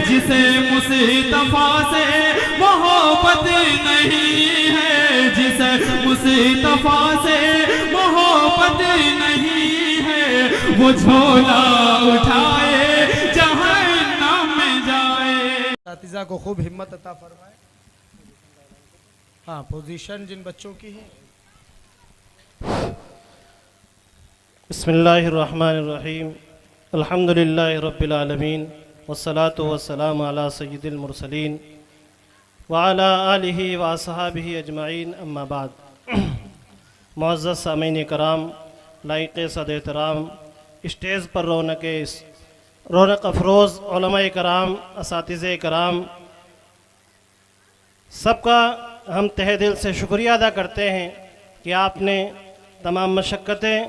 जिसे मुस्तफा से मोहब्बत नहीं है, जिसे मुस्तफा से मोहब्बत नहीं है, वो झोला उठाए जहन्नम में जाए। साथीजा को खूब हिम्मत अता फरमाए। हाँ, पोजीशन जिन बच्चों की है। बिस्मिल्लाहिर्रहमानिर्रहीम, अल्हम्दुलिल्लाहि रब्बिल आलमीन, वस्सलातु वस्सलामु अला सय्यिदिल मुरसलीन व अला आलिहि व अस्हाबिहि अजमाइन, अम्मा बाद। मुअज़्ज़ज़ सामीन कराम, लाइक़े सद एहतराम, स्टेज पर रौनक अफरोज़ उलमाए कराम, असातिज़े कराम, सबका हम तहे दिल से शुक्रिया अदा करते हैं कि आपने तमाम मशक्क़तें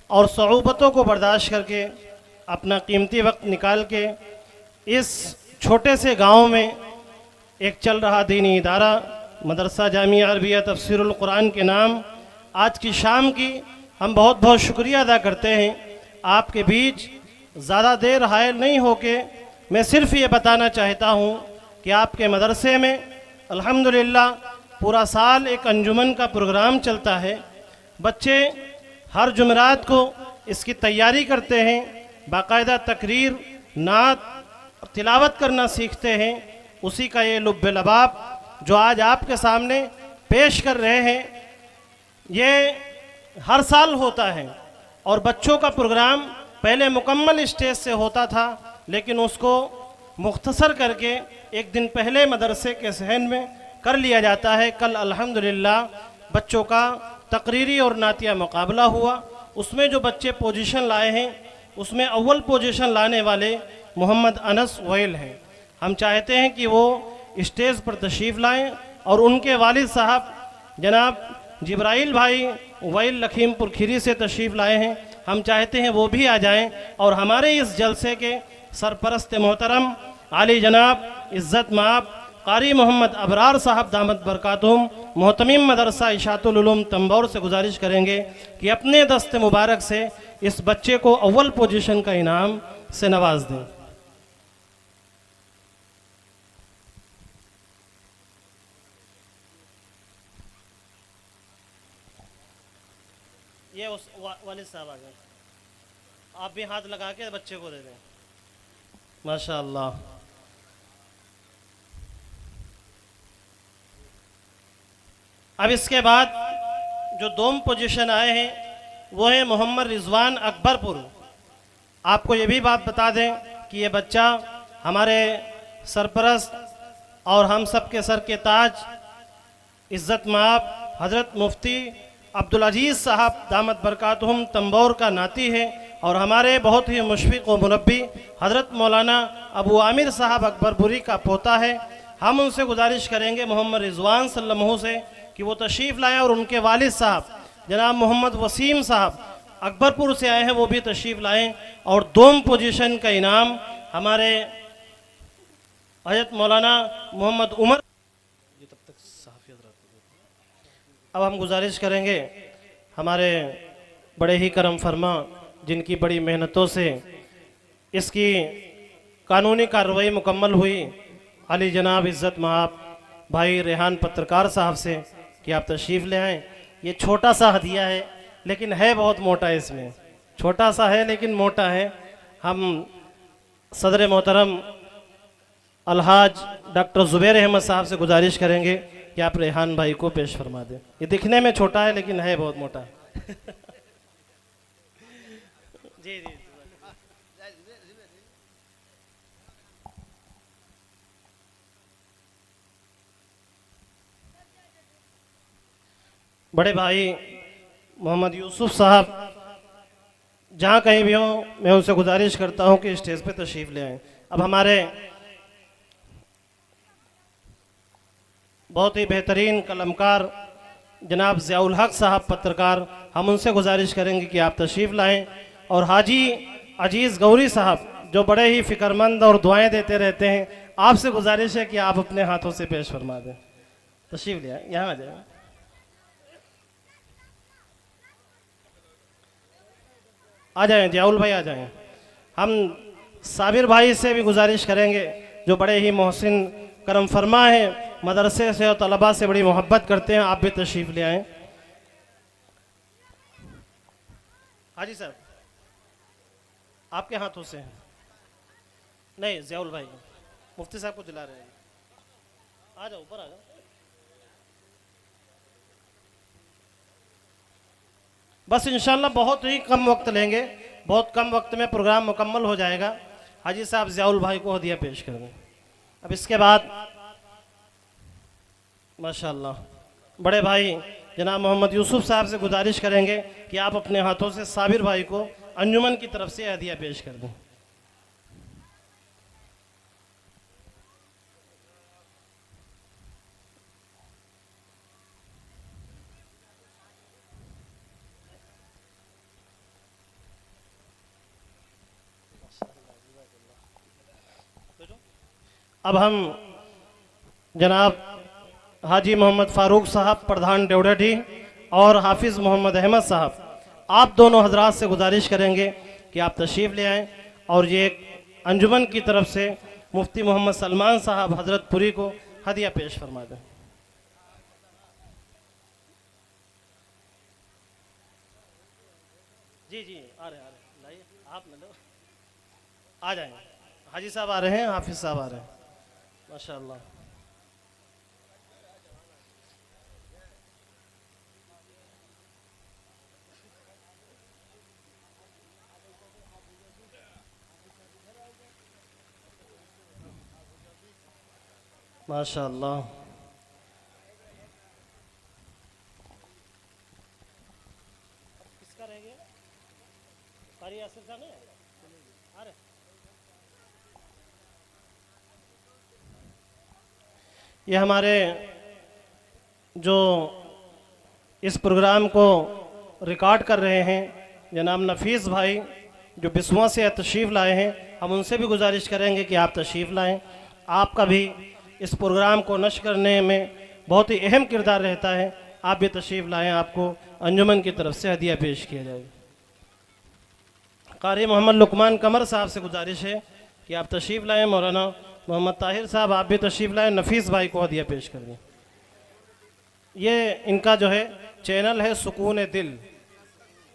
और सऊबतों को बर्दाश्त करके अपना कीमती वक्त निकाल के इस छोटे से गांव में एक चल रहा दीनी इदारा मदरसा जामिया अरबिया तफसीरुल कुरान के नाम आज की शाम की हम बहुत बहुत शुक्रिया अदा करते हैं। आपके बीच ज़्यादा देर हायल नहीं होके मैं सिर्फ़ ये बताना चाहता हूँ कि आपके मदरसे में अल्हम्दुलिल्लाह पूरा साल एक अंजुमन का प्रोग्राम चलता है। बच्चे हर जुमेरात को इसकी तैयारी करते हैं, बाकायदा तकरीर, नात, तिलावत करना सीखते हैं। उसी का ये लुब्बे लबाब जो आज आपके सामने पेश कर रहे हैं, ये हर साल होता है। और बच्चों का प्रोग्राम पहले मुकम्मल स्टेज से होता था, लेकिन उसको मुख्तसर करके एक दिन पहले मदरसे के सहन में कर लिया जाता है। कल अल्हम्दुलिल्लाह बच्चों का तकरीरी और नातिया मुकाबला हुआ। उसमें जो बच्चे पोजीशन लाए हैं, उसमें अव्वल पोजीशन लाने वाले मोहम्मद अनस वैल हैं। हम चाहते हैं कि वो स्टेज पर तशरीफ़ लाएं और उनके वालिद साहब जनाब जिब्राइल भाई वैल लखीमपुर खीरी से तशरीफ़ लाए हैं। हम चाहते हैं वो भी आ जाएं और हमारे इस जलसे के सरपरस्त मोहतरम आली जनाब इज़्ज़त माब कारी मोहम्मद अबरार साहब दामत बरकातुहुम मोहतमीम मदरसा इशातुल उलूम तंबौर से गुजारिश करेंगे कि अपने दस्त मुबारक से इस बच्चे को अव्वल पोजीशन का इनाम से नवाज दें। ये उस वालिद साहब आ गए, आप भी हाथ लगा के बच्चे को दे दें। माशाअल्लाह। अब इसके बाद जो दोम पोजीशन आए हैं वो है मोहम्मद रिजवान अकबरपुर। आपको ये भी बात बता दें कि ये बच्चा हमारे सरपरस्त और हम सब के सर के ताज इज़्ज़त माब हज़रत मुफ्ती अब्दुल अजीज़ साहब दामत बरकातुहुम तंबौर का नाती है और हमारे बहुत ही मुशफ़िक़ व मुरब्बी हज़रत मौलाना अबू आमिर साहब अकबरपुरी का पोता है। हम उनसे गुजारिश करेंगे मोहम्मद रिजवान सल्लमहू से कि वो तशरीफ़ लाएँ और उनके वालिद साहब जनाब मोहम्मद वसीम साहब अकबरपुर से आए हैं, वो भी तशरीफ़ लाएँ। और दोम पोजीशन का इनाम हमारे हज़रत मौलाना मोहम्मद उमर। अब हम गुजारिश करेंगे हमारे बड़े ही करम फरमा जिनकी बड़ी मेहनतों से इसकी कानूनी कार्रवाई मुकम्मल हुई, अली जनाब इज़्ज़त माब भाई रेहान पत्रकार साहब से कि आप तशरीफ़ ले आएँ। ये छोटा सा हदिया है लेकिन है बहुत मोटा, इसमें छोटा सा है लेकिन मोटा है। हम सदर मोहतरम अलहाज डॉक्टर ज़ुबैर अहमद साहब से गुजारिश करेंगे कि आप रेहान भाई को पेश फरमा दें। ये दिखने में छोटा है लेकिन है बहुत मोटा। जी जी बड़े भाई मोहम्मद यूसुफ साहब जहाँ कहीं भी हों, मैं उनसे गुजारिश करता हूँ कि स्टेज पे तशरीफ़ ले आएँ। अब हमारे बहुत ही बेहतरीन कलमकार जनाब ज़ियाउल हक साहब पत्रकार, हम उनसे गुजारिश करेंगे कि आप तशरीफ़ लाएँ। और हाजी अजीज़ गौरी साहब जो बड़े ही फ़िक्रमंद और दुआएं देते रहते हैं, आपसे गुजारिश है कि आप अपने हाथों से पेश फरमा दें। तशरीफ़ ले आए, यहाँ आ जाए। आ जाएं ज़ियाउल भाई, आ जाएं। हम साबिर भाई से भी गुजारिश करेंगे जो बड़े ही मोहसिन करम फरमा हैं, मदरसे से और तलबा से बड़ी मोहब्बत करते हैं, आप भी तशरीफ़ ले आएँ। हाजी साहब आपके हाथों से नहीं, ज़ियाउल भाई मुफ्ती साहब को दिला रहे हैं। आ जाओ, ऊपर आ जाओ। बस इंशाल्लाह बहुत ही कम वक्त लेंगे, बहुत कम वक्त में प्रोग्राम मुकम्मल हो जाएगा। हाजी साहब ज़ियाउल भाई को हदिया पेश कर दें। अब इसके बाद माशाल्लाह बड़े भाई जनाब मोहम्मद यूसुफ साहब से गुजारिश करेंगे कि आप अपने हाथों से साबिर भाई को अंजुमन की तरफ से हदिया पेश कर दें। अब हम जनाब हाजी मोहम्मद फ़ारूक साहब प्रधान डेवढ़ी और हाफिज़ मोहम्मद अहमद साहब, आप दोनों हजरात से गुजारिश करेंगे कि आप तशरीफ़ ले आएँ और ये एक अंजुमन की तरफ से मुफ्ती मोहम्मद सलमान साहब हज़रतपुरी को हदिया पेश फरमा दें। जी जी आ रहे लाइए, आप न लो, आ जाएँ। हाजी साहब आ रहे हैं, हाफिज़ साहब आ रहे हैं, माशाअल्लाह। माशाअल्लाह किसका रह गया? कारी यासिर साहब नहीं आ रहे? ये हमारे जो इस प्रोग्राम को रिकॉर्ड कर रहे हैं जनाब नफीस भाई जो बिस्वा से तशरीफ़ लाए हैं, हम उनसे भी गुजारिश करेंगे कि आप तशरीफ़ लाएं। आपका भी इस प्रोग्राम को नश्र करने में बहुत ही अहम किरदार रहता है, आप भी तशरीफ़ लाएं, आपको अंजुमन की तरफ से हदिया पेश किया जाएगा। कारी मोहम्मद लुकमान कमर साहब से गुजारिश है कि आप तशरीफ़ लाएं। मौलाना मोहम्मद ताहिर साहब आप भी तशरीफ़ लाएं, नफीस भाई को हदिया पेश कर दें। ये इनका जो है चैनल है सुकून दिल,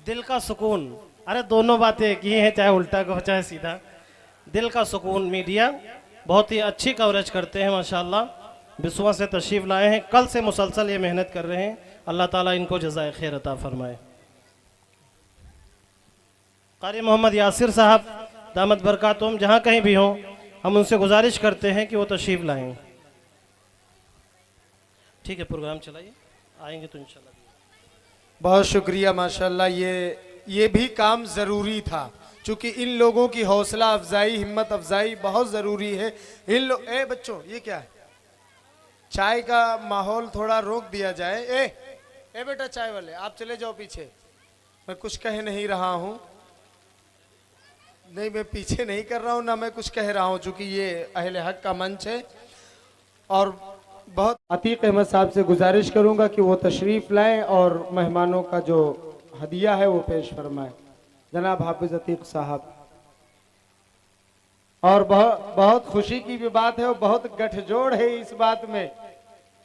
दिल का सुकून, अरे दोनों बातें एक ही हैं, चाहे उल्टा कहो चाहे सीधा। दिल का सुकून मीडिया बहुत ही अच्छी कवरेज करते हैं माशाल्लाह, बिस्वा से तशरीफ़ लाए हैं, कल से मुसलसल ये मेहनत कर रहे हैं, अल्लाह ताला इनको जज़ाए खैर अता फरमाए। कारी मोहम्मद यासिर साहब दामत बरकातुम जहाँ कहीं भी हों, हम उनसे गुजारिश करते हैं कि वो तशरीफ़ लाएं। ठीक है, प्रोग्राम चलाइए, आएंगे तो इंशाल्लाह। बहुत शुक्रिया माशाल्लाह, ये भी काम ज़रूरी था, चूँकि इन लोगों की हौसला अफजाई हिम्मत अफजाई बहुत ज़रूरी है। ए बच्चों ये क्या है, चाय का माहौल थोड़ा रोक दिया जाए। ए बेटा चाय वाले आप चले जाओ पीछे, मैं कुछ कह नहीं रहा हूँ, नहीं मैं पीछे नहीं कर रहा हूँ ना मैं कुछ कह रहा हूँ, चूँकि ये अहले हक का मंच है। और बहुत अतीक अहमद साहब से गुजारिश करूँगा कि वो तशरीफ़ लाएं और मेहमानों का जो हदिया है वो पेश फरमाएं। जनाब हाफिज अतीक साहब। और बहुत खुशी की भी बात है और बहुत गठजोड़ है इस बात में।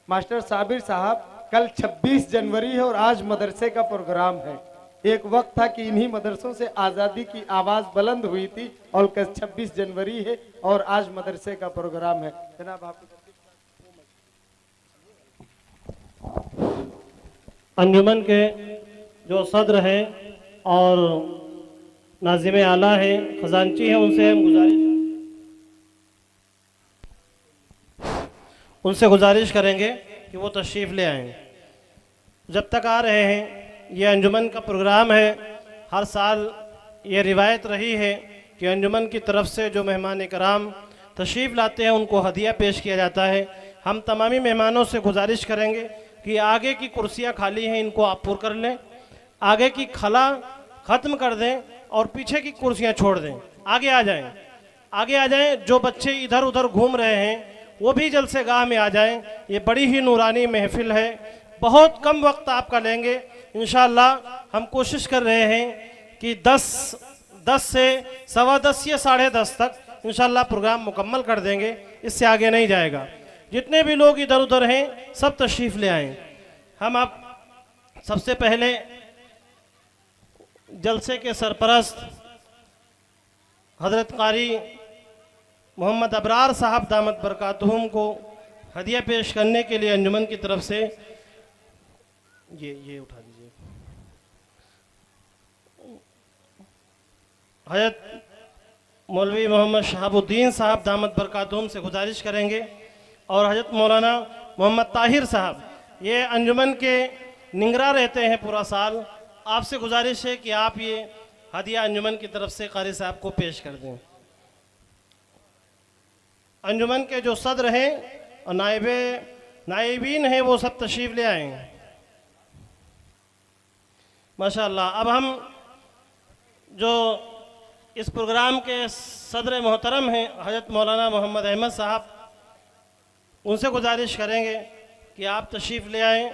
मास्टर साबिर साहब, कल 26 जनवरी है और आज मदरसे का प्रोग्राम है। एक वक्त था कि इन्हीं मदरसों से आज़ादी की आवाज़ बुलंद हुई थी और कल 26 जनवरी है और आज मदरसे का प्रोग्राम है। जनाब हाफिज अंजुमन के जो सदर हैं और नाज़िम आला है, खजानची हैं, उनसे गुजारिश करेंगे कि वो तशरीफ़ ले आएँ। जब तक आ रहे हैं, ये अंजुमन का प्रोग्राम है, हर साल ये रिवायत रही है कि अंजुमन की तरफ से जो मेहमान कराम तशरीफ़ लाते हैं उनको हदिया पेश किया जाता है। हम तमामी मेहमानों से गुजारिश करेंगे कि आगे की कुर्सियाँ खाली हैं, इनको आप पुर कर लें, आगे की खला ख़त्म कर दें और पीछे की कुर्सियाँ छोड़ दें, आगे आ जाएं, आगे आ जाएं। जो बच्चे इधर उधर घूम रहे हैं वो भी जलसेगाह में आ जाएं। ये बड़ी ही नूरानी महफिल है, बहुत कम वक्त आपका लेंगे इंशाअल्लाह। हम कोशिश कर रहे हैं कि 10 से 10:15 या 10:30 तक इंशाल्लाह प्रोग्राम मुकम्मल कर देंगे, इससे आगे नहीं जाएगा। जितने भी लोग इधर उधर हैं सब तशरीफ़ ले आएँ। हम अब सबसे पहले जलसे के सरपरस्त हज़रत कारी मोहम्मद अबरार साहब दामत बरकातुहुम को हदिया पेश करने के लिए अंजुमन की तरफ से ये उठा दीजिए। हज़रत मौलवी मोहम्मद शहाबुद्दीन साहब दामत बरकातुहुम से गुजारिश करेंगे और हज़रत मौलाना मोहम्मद ताहिर साहब, ये अंजुमन के निगरां रहते हैं पूरा साल, आपसे गुजारिश है कि आप ये हदिया अंजुमन की तरफ से कारी साहब को पेश कर दें। अंजुमन के जो सदर हैं और नाइबीन हैं वो सब तशरीफ़ ले आएँ माशाअल्लाह। अब हम जो इस प्रोग्राम के सदर मोहतरम हैं हज़रत मौलाना मोहम्मद अहमद साहब, उनसे गुजारिश करेंगे कि आप तशरीफ़ ले आएँ,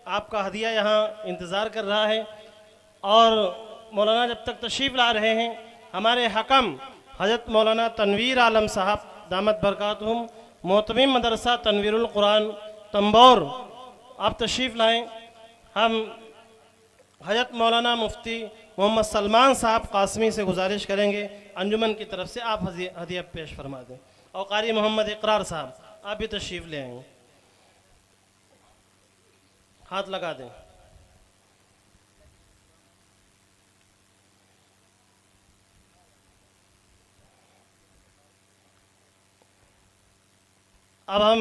आपका हदिया यहाँ इंतज़ार कर रहा है। और मौलाना जब तक तशरीफ़ ला रहे हैं, हमारे हकम हज़रत मौलाना तनवीर आलम साहब दामत बरकातुहुम मोहतमिम मदरसा तनवीरुल कुरान तंबौर, आप तशरीफ़ लाएँ। हम हज़रत मौलाना मुफ्ती मोहम्मद सलमान साहब कासमी से गुजारिश करेंगे अंजुमन की तरफ से आप हदिया पेश फरमा दें। और कारी मोहम्मद इकरार साहब, आप भी तशरीफ़ ले आएँ, हाथ लगा दें। अब हम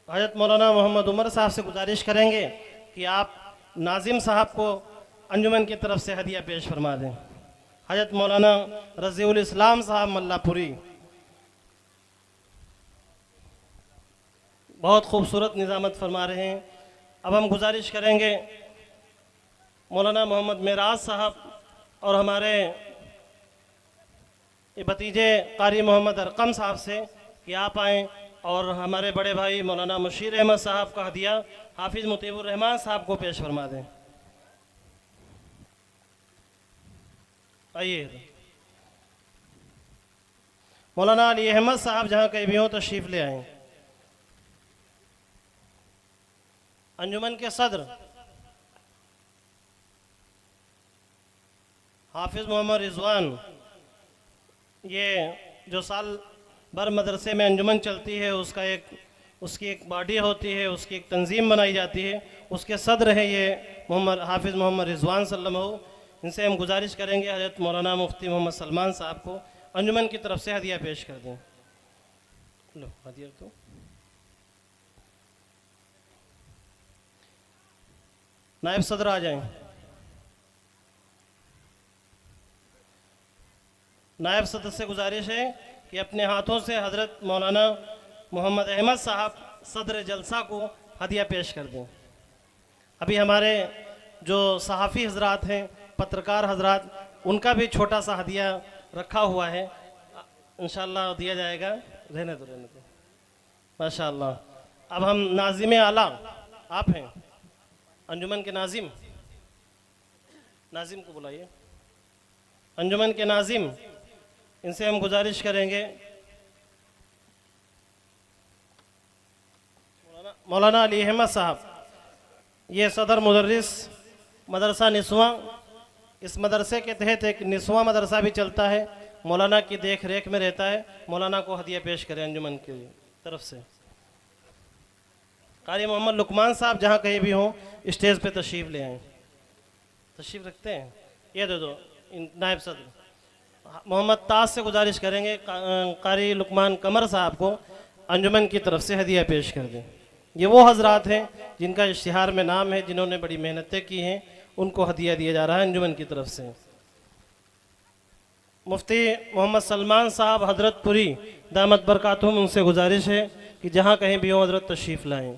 हज़रत मौलाना मोहम्मद उमर साहब से गुजारिश करेंगे कि आप नाजिम साहब को अंजुमन की तरफ से हदिया पेश फरमा दें। हज़रत मौलाना रज़ीउल इस्लाम साहब मल्लापुरी बहुत खूबसूरत निज़ामत फरमा रहे हैं। अब हम गुजारिश करेंगे मौलाना मोहम्मद मेराज साहब और हमारे भतीजे कारी मोहम्मद अरकम साहब से कि आप आएँ और हमारे बड़े भाई मौलाना मुशीर अहमद साहब का हदिया हाफिज़ मुतीबुर रहमान साहब को पेश फरमा दें। आइए मौलाना अली अहमद साहब जहाँ कहीं भी हों तशरीफ़ ले आएँ। अंजुमन के सदर हाफिज़ मोहम्मद रिजवान, ये जो साल भर मदरसे में अंजुमन चलती है उसकी एक बॉडी होती है, उसकी एक तंजीम बनाई जाती है, उसके सदर हैं ये हाफिज़ मोहम्मद रिजवान सल्लल्लाहु। इनसे हम गुजारिश करेंगे हज़रत मौलाना मुफ्ती मोहम्मद सलमान साहब को अंजुमन की तरफ से हदिया पेश कर दें। लो हदिया तो नायब सदर आ जाएं। नायब सदर से गुजारिश है कि अपने हाथों से हज़रत मौलाना मोहम्मद अहमद साहब सदर जलसा को हदिया पेश कर दें। अभी हमारे जो सहाफ़ी हजरात हैं, पत्रकार हजरात, उनका भी छोटा सा हदिया रखा हुआ है, इंशाअल्लाह दिया जाएगा। रहने दो माशाअल्लाह। अब हम नाजिम आला, आप हैं अंजुमन के नाजिम को बुलाइए। अंजुमन के नाजिम, इनसे हम गुजारिश करेंगे मौलाना अली अहमद साहब, ये सदर मुदर्रिस मदरसा निस्वा, इस मदरसे के तहत एक निस्वा मदरसा भी चलता है, मौलाना की देख रेख में रहता है। मौलाना को हदिया पेश करें अंजुमन की तरफ से। कारी मोहम्मद लुकमान साहब जहाँ कहीं भी हों स्टेज पे तशरीफ़ ले आएँ। तशरीफ़ रखते हैं, ये दो नायब सदर मोहम्मद ताज से गुजारिश करेंगे कारी लुकमान कमर साहब को अंजुमन की तरफ से हदिया पेश कर दें। ये वो हजरात हैं जिनका इश्तिहार में नाम है, जिन्होंने बड़ी मेहनतें की हैं, उनको हदिया दिया जा रहा है अंजुमन की तरफ से। मुफ्ती मोहम्मद सलमान साहब हजरतपुरी दामत बरकातुहुम, उनसे गुजारिश है कि जहाँ कहीं भी हो हजरत तशरीफ़ लाएँ।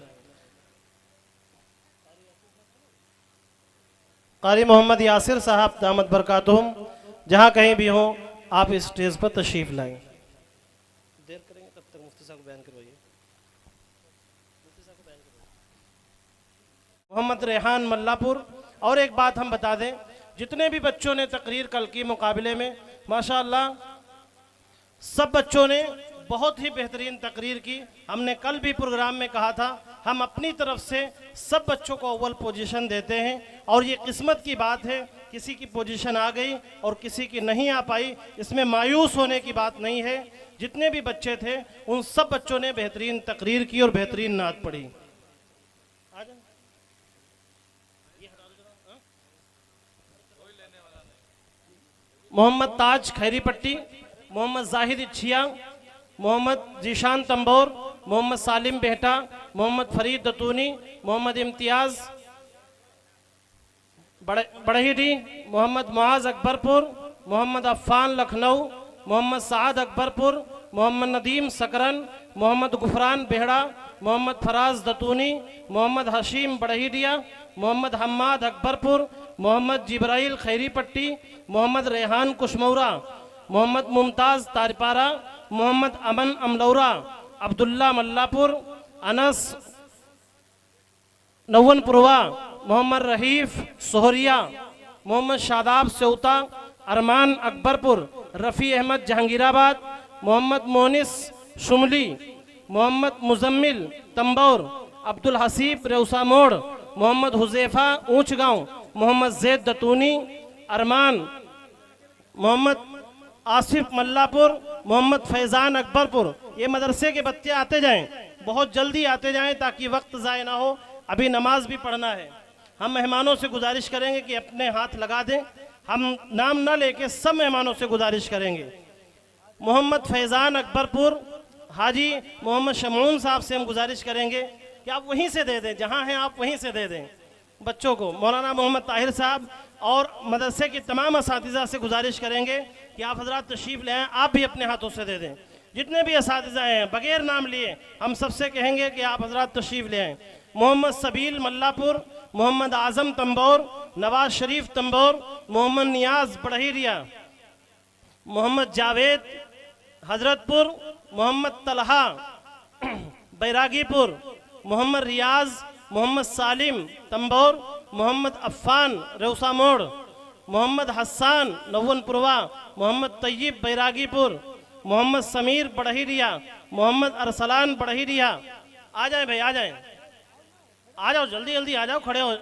कारी मोहम्मद यासिर साहब दामत बरकातुहुम, जहाँ कहीं भी हो आप इस स्टेज पर तशरीफ़ लाएँ। देर करेंगे तब तक मुफ्ती साहब को बयान करवाइए। मोहम्मद रेहान मल्लापुर। और एक बात हम बता दें, जितने भी बच्चों ने तकरीर कल की मुकाबले में माशाअल्लाह सब बच्चों ने बहुत ही बेहतरीन तकरीर की। हमने कल भी प्रोग्राम में कहा था हम अपनी तरफ से सब बच्चों को अव्वल पोजीशन देते हैं और ये किस्मत की बात है, किसी की पोजीशन आ गई और किसी की नहीं आ पाई, इसमें मायूस होने की बात नहीं है। जितने भी बच्चे थे उन सब बच्चों ने बेहतरीन तकरीर की और बेहतरीन नात पढ़ी। मोहम्मद ताज खैरी पट्टी, मोहम्मद जाहिद इच्छिया, मोहम्मद जीशान तंबोर, मोहम्मद सालिम बेहटा, मोहम्मद फरीद दतूनी, मोहम्मद इम्तियाज बड़हीडी, मोहम्मद मुआज अकबरपुर, मोहम्मद अफ़ान लखनऊ, मोहम्मद साद अकबरपुर, मोहम्मद नदीम सकरन, मोहम्मद गुफरान बेहड़ा, मोहम्मद फराज दतूनी, मोहम्मद हशीम बड़हीडिया, मोहम्मद हम्माद अकबरपुर, मोहम्मद जिब्राइल खैरी पट्टी, मोहम्मद रेहान कुशमौरा, मोहम्मद मुमताज़ तारपारा, मोहम्मद अमन अमलौरा, अब्दुल्ला मल्लापुर, अनस नवनपुरवा, मोहम्मद रहीफ सोहरिया, मोहम्मद शादाब सेउता, अरमान अकबरपुर, रफ़ी अहमद जहांगीराबाद, मोहम्मद मोनिस शुमली, मोहम्मद मुजम्मिल तंबौर, अब्दुल हसीब रेउसा मोड़, मोहम्मद हुज़ैफ़ा ऊँच गाँव, मोहम्मद जैद दतूनी, अरमान, मोहम्मद आसिफ मल्लापुर, मोहम्मद फैज़ान अकबरपुर। ये मदरसे के बच्चे आते जाएं, बहुत जल्दी आते जाएं ताकि वक्त ज़ाय ना हो, अभी नमाज भी पढ़ना है। हम मेहमानों से गुजारिश करेंगे कि अपने हाथ लगा दें, हम नाम ना लेके सब मेहमानों से गुजारिश करेंगे। मोहम्मद फैज़ान अकबरपुर, हाजी मोहम्मद शमून साहब से हम गुजारिश करेंगे कि आप वहीं से दे दें, जहाँ हैं आप वहीं से दे दें बच्चों को। मौलाना मोहम्मद ताहिर साहब और मदरसे के तमाम असातिज़ा से गुजारिश करेंगे कि आप हजरात तशरीफ़ ले आएँ, आप भी अपने हाथों से दे दें। जितने भी असातिज़ा हैं बग़ैर नाम लिए हम सबसे कहेंगे कि आप हजरात तशरीफ़ ले आएँ। मोहम्मद सबील मल्लापुर, मोहम्मद आज़म तंबौर, नवाज शरीफ तंबौर, मोहम्मद नियाज बड़हीरिया, मोहम्मद जावेद हजरतपुर, मोहम्मद तलहा बैरागीपुर, मोहम्मद रियाज, मोहम्मद सालिम तंबौर, मोहम्मद अफ़ान रेउसा मोड़, मोहम्मद हसान नवनपुरवा, मोहम्मद तय्यब बैरागीपुर, मोहम्मद समीर बड़हीरिया, मोहम्मद अरसलान बड़हीरिया। आ जाएं भाई, आ जाएं, आ जाओ जल्दी जल्दी आ जाओ, खड़े हो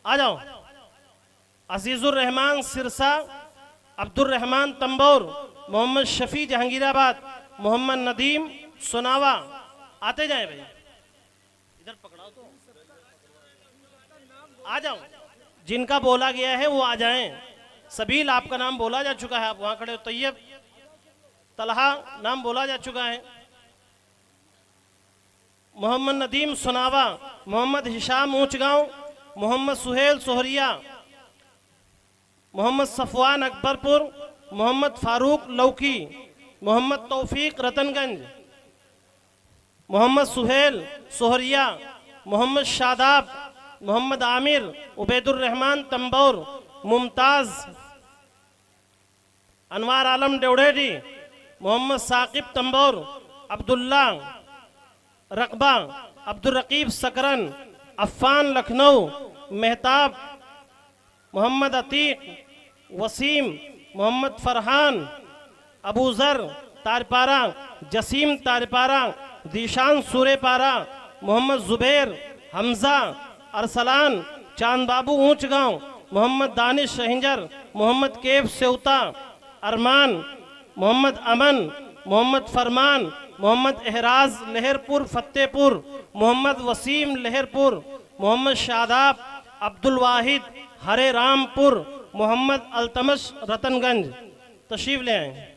आ जाओ। अजीज़ुर रहमान सिरसा, अब्दुल रहमान तंबौर, मोहम्मद शफ़ी जहांगीराबाद, मोहम्मद नदीम सोनावा। आते जाएं भाई, इधर पकड़ाओ तो आ जाओ। जिनका बोला गया है वो आ जाएं। सबील आपका नाम बोला जा चुका है, आप वहां खड़े हो। तैयब तलहा नाम बोला जा चुका है। मोहम्मद नदीम सोनावा, मोहम्मद हिशाम ऊंचगांव, मोहम्मद सुहेल सोहरिया, मोहम्मद सफ़वान अकबरपुर, मोहम्मद फारूक लौकी, मोहम्मद तौफीक रतनगंज, मोहम्मद सुहेल सोहरिया, मोहम्मद शादाब, मोहम्मद आमिर, उबैदुर रहमान तंबौर, मुमताज़ अनवार आलम डेवड़ेडी, मोहम्मद साकिब तंबौर, अब्दुल्ला रकबा, अब्दुल रकीब सकरन, अफ़ान लखनऊ, मेहताब, मोहम्मद अतीक, वसीम, मोहम्मद फरहान, अबूज़र तारपारा, जसीम तारपारा, दीशान सूरेपारा, मोहम्मद ज़ुबैर, हमज़ा, अरसलान, चांद बाबू ऊँच गाँव, मोहम्मद दानिश शहिंजर, मोहम्मद केब सेउता, अरमान, मोहम्मद अमन, मोहम्मद फरमान, मोहम्मद एहराज लहरपुर फतेहपुर, मोहम्मद वसीम लहरपुर, मोहम्मद शादाब, अब्दुल वाहिद हरे रामपुर, मोहम्मद अल्तमश रतनगंज। तशरीफ़ ले आएँ।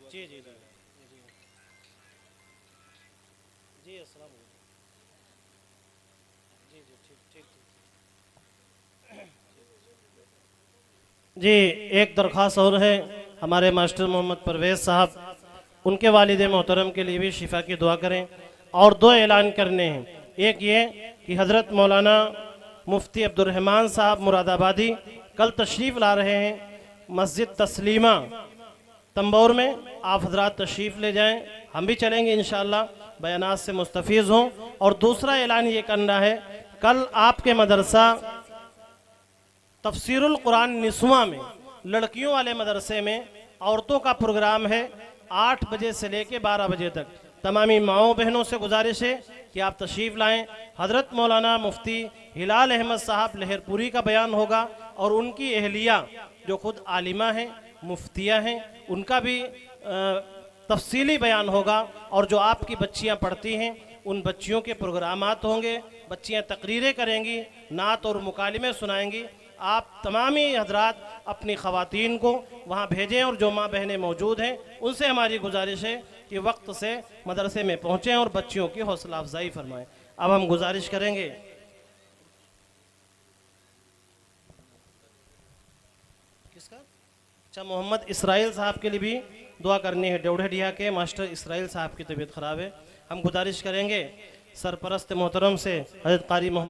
जी जी जी जी अस्सलाम वालेकुम। जी जी ठीक ठीक जी। एक दरख्वास्त और है हमारे मास्टर मोहम्मद परवेज़ साहब, उनके वालिद मोहतरम के लिए भी शिफा की दुआ करें। और दो ऐलान करने हैं। एक ये कि हज़रत मौलाना मुफ्ती अब्दुर्रहमान साहब मुरादाबादी कल तशरीफ़ ला रहे हैं। मस्जिद तस्लीमा तंबौर में आप हजरात तशरीफ़ ले जाएं, हम भी चलेंगे इंशाअल्लाह, बयानात से मुस्तफ़ीज़ हों। और दूसरा ऐलान ये करना है, कल आपके मदरसा तफसीरुल कुरान निस्वा में, लड़कियों वाले मदरसे में औरतों का प्रोग्राम है 8 बजे से लेकर 12 बजे तक। तमामी माओ बहनों से गुजारिश है कि आप तशरीफ़ लाएं। हज़रत मौलाना मुफ्ती हिलाल अहमद साहब लहरपुरी का बयान होगा और उनकी अहलिया जो खुद आलिमा हैं, मुफ्तिया हैं, उनका भी तफसीली बयान होगा। और जो आपकी बच्चियां पढ़ती हैं उन बच्चियों के प्रोग्रामात होंगे, बच्चियां तकरीरें करेंगी, नात और मुकालिमे सुनाएंगी। आप तमामी हजरात अपनी ख़वातीन को वहाँ भेजें और जो माँ बहनें मौजूद हैं उनसे हमारी गुजारिश है कि वक्त से मदरसे में पहुँचें और बच्चियों की हौसला अफजाई फरमाएं। अब हम गुजारिश करेंगे किसका, अच्छा, मोहम्मद इसराइल साहब के लिए भी दुआ करनी है। डेवढ़िया के मास्टर इसराइल साहब की तबीयत ख़राब है। हम गुजारिश करेंगे सरपरस्त मोहतरम से हज़रत कारी मोहम्मद